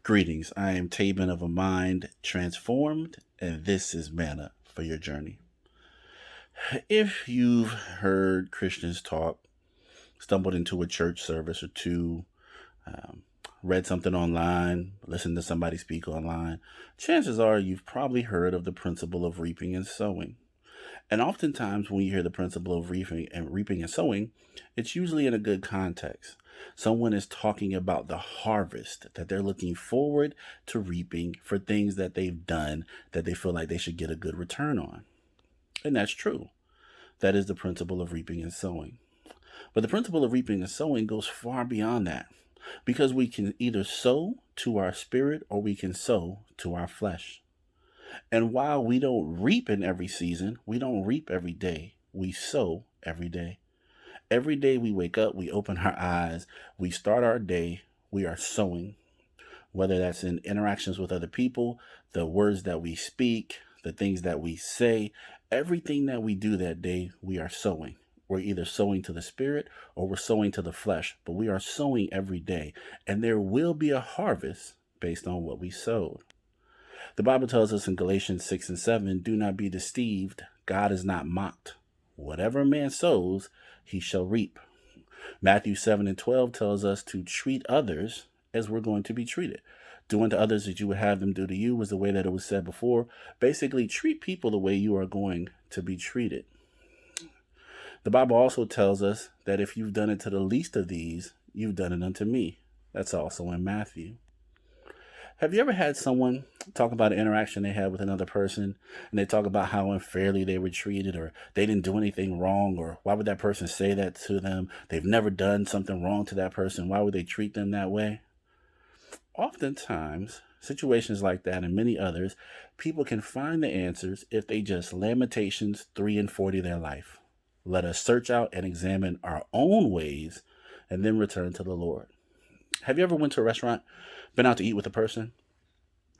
Greetings. I am Taban of a Mind Transformed, and this is Manna for your journey. If you've heard Christians talk, stumbled into a church service or two, um, read something online, listened to somebody speak online, chances are you've probably heard of the principle of reaping and sowing. And oftentimes, when you hear the principle of reaping and sowing, it's usually in a good context. Someone is talking about the harvest that they're looking forward to reaping for things that they've done that they feel like they should get a good return on. And that's true. That is the principle of reaping and sowing. But the principle of reaping and sowing goes far beyond that because we can either sow to our spirit or we can sow to our flesh. And while we don't reap in every season, we don't reap every day, we sow every day. Every day we wake up, we open our eyes, we start our day, we are sowing. Whether that's in interactions with other people, the words that we speak, the things that we say, everything that we do that day, we are sowing. We're either sowing to the spirit or we're sowing to the flesh, but we are sowing every day. And there will be a harvest based on what we sowed. The Bible tells us in Galatians 6 and 7, do not be deceived. God is not mocked. Whatever a man sows, he shall reap. Matthew 7 and 12 tells us to treat others as we're going to be treated. Do unto others as you would have them do to you was the way that it was said before. Basically, treat people the way you are going to be treated. The Bible also tells us that if you've done it to the least of these, you've done it unto me. That's also in Matthew. Have you ever had someone talk about an interaction they had with another person and they talk about how unfairly they were treated or they didn't do anything wrong or why would that person say that to them? They've never done something wrong to that person. Why would they treat them that way? Oftentimes, situations like that and many others, people can find the answers if they just Lamentations 3 and 40 their life. Let us search out and examine our own ways and then return to the Lord. Have you ever went to a restaurant, been out to eat with a person,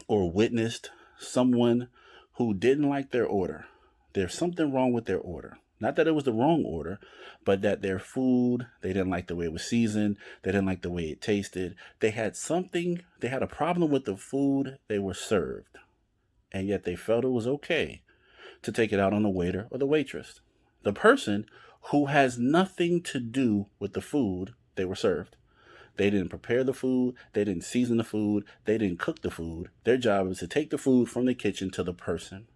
or witnessed someone who didn't like their order? There's something wrong with their order. Not that it was the wrong order, but that their food, they didn't like the way it was seasoned. They didn't like the way it tasted. They had a problem with the food they were served. And yet they felt it was okay to take it out on the waiter or the waitress. The person who has nothing to do with the food they were served. They didn't prepare the food. They didn't season the food. They didn't cook the food. Their job is to take the food from the kitchen to the person.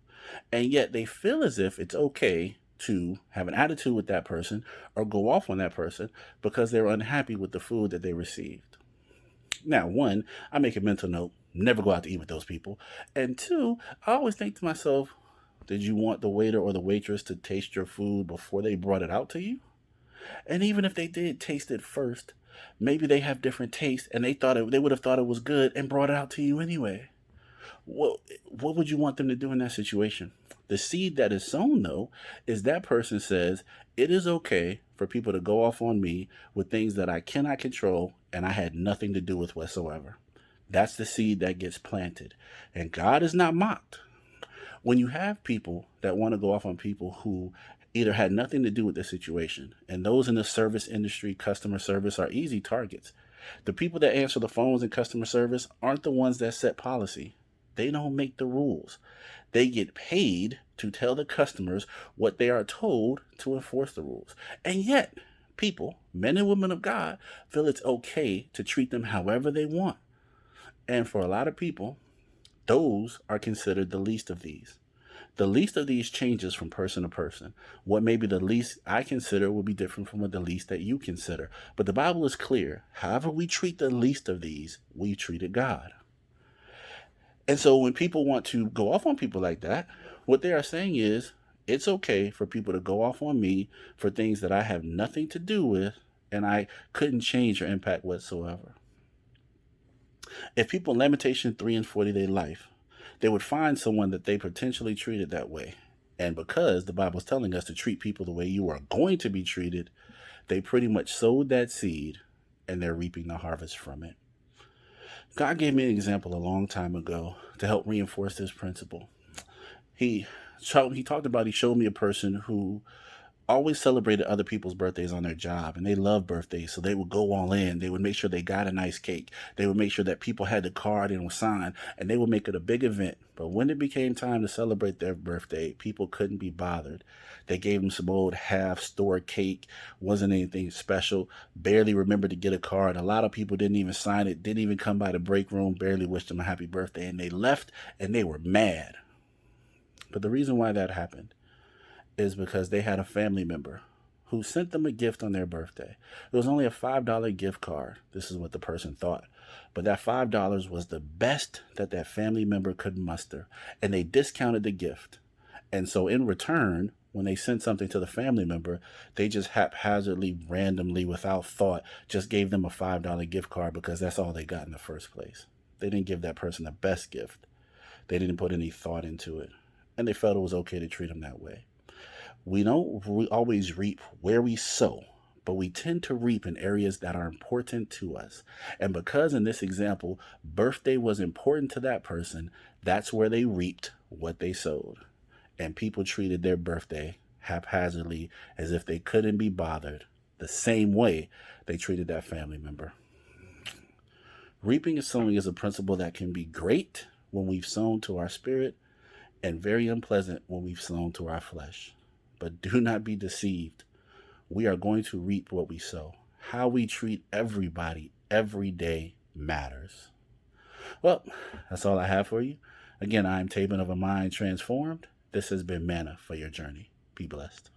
And yet they feel as if it's okay to have an attitude with that person or go off on that person because they're unhappy with the food that they received. Now, one, I make a mental note, never go out to eat with those people. And two, I always think to myself, did you want the waiter or the waitress to taste your food before they brought it out to you? And even if they did taste it first, maybe they have different tastes and they would have thought it was good and brought it out to you anyway. What would you want them to do in that situation? The seed that is sown, though, is that person says, it is okay for people to go off on me with things that I cannot control and I had nothing to do with whatsoever. That's the seed that gets planted. And God is not mocked. When you have people that want to go off on people who either had nothing to do with the situation, and those in the service industry, customer service, are easy targets. The people that answer the phones in customer service aren't the ones that set policy. They don't make the rules. They get paid to tell the customers what they are told to enforce the rules. And yet, people, men and women of God, feel it's okay to treat them however they want. And for a lot of people, those are considered the least of these. The least of these changes from person to person. What may be the least I consider will be different from what the least that you consider. But the Bible is clear. However we treat the least of these, we treated God. And so when people want to go off on people like that, what they are saying is, it's okay for people to go off on me for things that I have nothing to do with and I couldn't change or impact whatsoever. If people in Lamentation 3 and 40 their life, they would find someone that they potentially treated that way. And because the Bible is telling us to treat people the way you are going to be treated, they pretty much sowed that seed and they're reaping the harvest from it. God gave me an example a long time ago to help reinforce this principle. He showed me a person who always celebrated other people's birthdays on their job, and they loved birthdays, so they would go all in. They would make sure they got a nice cake. They would make sure that people had the card and was signed, and they would make it a big event. But when it became time to celebrate their birthday, people couldn't be bothered. They gave them some old half-store cake, wasn't anything special, barely remembered to get a card. A lot of people didn't even sign it, didn't even come by the break room, barely wished them a happy birthday, and they left, and they were mad. But the reason why that happened is because they had a family member who sent them a gift on their birthday. It was only a $5 gift card. This is what the person thought. But that $5 was the best that that family member could muster, and they discounted the gift. And so in return, when they sent something to the family member, they just haphazardly, randomly, without thought, just gave them a $5 gift card because that's all they got in the first place. They didn't give that person the best gift. They didn't put any thought into it. And they felt it was okay to treat them that way. We don't always reap where we sow, but we tend to reap in areas that are important to us. And because in this example, birthday was important to that person, that's where they reaped what they sowed. And people treated their birthday haphazardly as if they couldn't be bothered, the same way they treated that family member. Reaping and sowing is a principle that can be great when we've sown to our spirit and very unpleasant when we've sown to our flesh. But do not be deceived. We are going to reap what we sow. How we treat everybody every day matters. Well, that's all I have for you. Again, I'm Tabin of A Mind Transformed. This has been Manna for your journey. Be blessed.